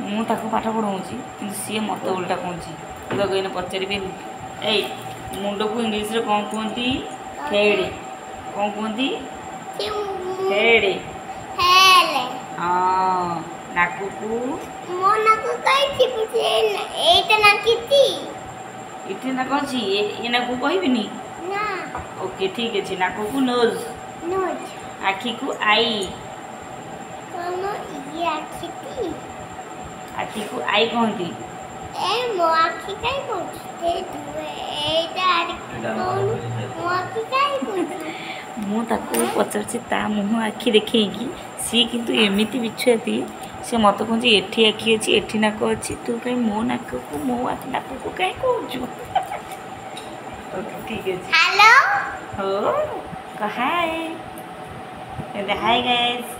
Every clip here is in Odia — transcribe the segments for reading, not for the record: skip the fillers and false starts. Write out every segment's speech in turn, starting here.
ମୁଁ ତାକୁ ପାଠ ପଢ଼ାଉଛି କିନ୍ତୁ ସିଏ ମୋତେ ଉଲ୍ଟା କହୁଛି। ତୁ ତାକୁ ଏଇନେ ପଚାରିବେନି ଏଇ ମୁଣ୍ଡକୁ ଇଂଲିଶରେ କ'ଣ କୁହନ୍ତି? ହେଡ଼୍। କ'ଣ କୁହନ୍ତି? ହେଡ଼୍। ହଁ। ନାକକୁ ମୋ ନାକ କାଇଁ ଚିପୁଛି? ଏଇଟା ନାକିଛି। ଏଠି ନାକ ଅଛି ଏ ନାକକୁ କହିବିନି? ନା। ଓକେ ଠିକ୍ ଅଛି। ନାକକୁ ନୋଜ୍। ନୋଜ୍। ଆଖିକୁ ଆଇ। କ'ଣ ଇଏ ଆଖିଟି? ଆଖିକୁ ଆଇ କହନ୍ତି। ଏ ମୋ ଆଖି କାଇଁ କହୁଛି? ଏଇଟା କହୁନୁ ମୋ ଆଖି କାଇଁ କହୁଛି? ମୁଁ ତାକୁ ପଚାରୁଛି ତା ମୁହଁ ଆଖି ଦେଖେଇକି, ସିଏ କିନ୍ତୁ ଏମିତି ବିଛୁଆତି, ସେ ମୋତେ କହୁଛି ଏଠି ଆଖି ଅଛି ଏଠି ନାକ ଅଛି, ତୁ କାହିଁ ମୋ ନାକକୁ ନାକକୁ କାହିଁ କହୁଛୁ? ଓକେ ଠିକ୍ ଅଛି। ହ୍ୟାଲୋ। ହଉ ହାଏ। ହାଏ ଗାଇସ୍।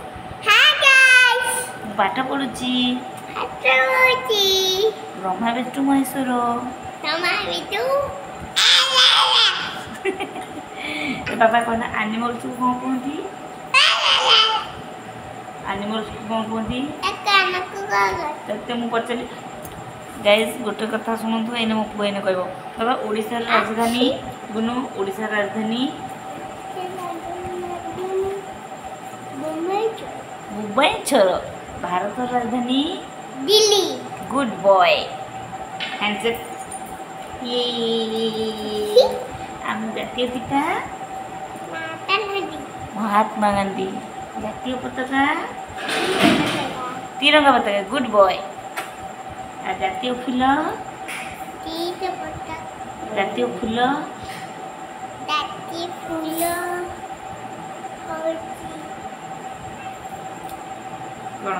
ହାଏ ଗାଇସ୍। ମୁଁ ପାଠ ପଢ଼ୁଛି। ବ୍ରହ୍ମା ବିଷ୍ଣୁ ମହେଶ୍ୱର। ବାବା କ'ଣ ଆନିମଲ୍ସକୁ କ'ଣ କୁହନ୍ତି? ଆନିମଲ୍ସକୁ କ'ଣ କୁହନ୍ତି? ତତେ ମୁଁ ପଚାରିଲି ଗାଇସ୍ ଗୋଟେ କଥା ଶୁଣନ୍ତୁ, ଏଇନେ ମୋ ପୁଅ ଏଇନେ କହିବ ବାବା ଓଡ଼ିଶାର ରାଜଧାନୀ ବୁନୁ, ଓଡ଼ିଶାର ରାଜଧାନୀ ଭୁବନେଶ୍ୱର। ଭାରତର ରାଜଧାନୀ ଦିଲ୍ଲୀ। Good boy. ହ୍ୟାଣ୍ଡସେକ୍। ଆମ ଜାତୀୟ ପିତା ମହାତ୍ମା ଗାନ୍ଧୀ। ଜାତୀୟ ପତାକା ତିରଙ୍ଗା ପତାକା। Good boy. ଆଉ ଜାତୀୟ ଫୁଲ ଜାତୀୟ ଫୁଲ କ'ଣ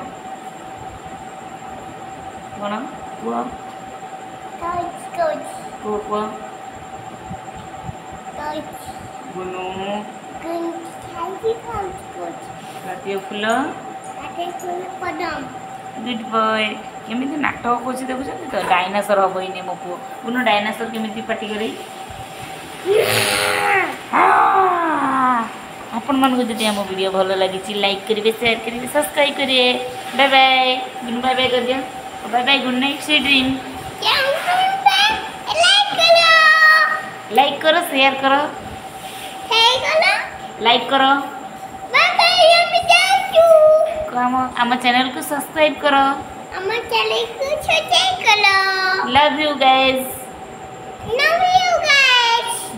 କ'ଣ କୁହ କୁହ କୁହ ବୁନୁ। ଜାତୀୟ ଫୁଲ ଗୁଡ୍ ବୟ। କେମିତି ନାଟକ କରୁଛି ଦେଖୁଛନ୍ତି ତ? ଡାଇନାସର ହବ ଏଇନେ ମୋ ପୁଅ। ବୁନୁ ଡାଇନାସର କେମିତି ପାଟି କରେ? ଆପଣମାନଙ୍କୁ ଯଦି ଆମ ଭିଡ଼ିଓ ଭଲ ଲାଗିଛି ଲାଇକ୍ କରିବେ, ସେୟାର କରିବେ, ସବସ୍କ୍ରାଇବ୍ କରିବେ। Bye bye. Bunu bye bye କରିଦିଅ। Bye bye. Good night sweet dream. Like କର, ସେୟାର କର, ଲାଇକ୍ କର, ଆମ ଚ୍ୟାନେଲକୁ ସବସ୍କ୍ରାଇବ୍ କର। Love you guys.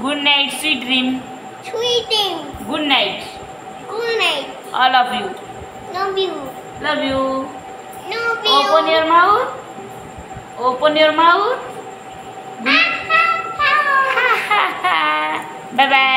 Good night sweet dream. Good night. All of you. Love you. Love you. Love you. Open your mouth. Open your mouth. Bye bye.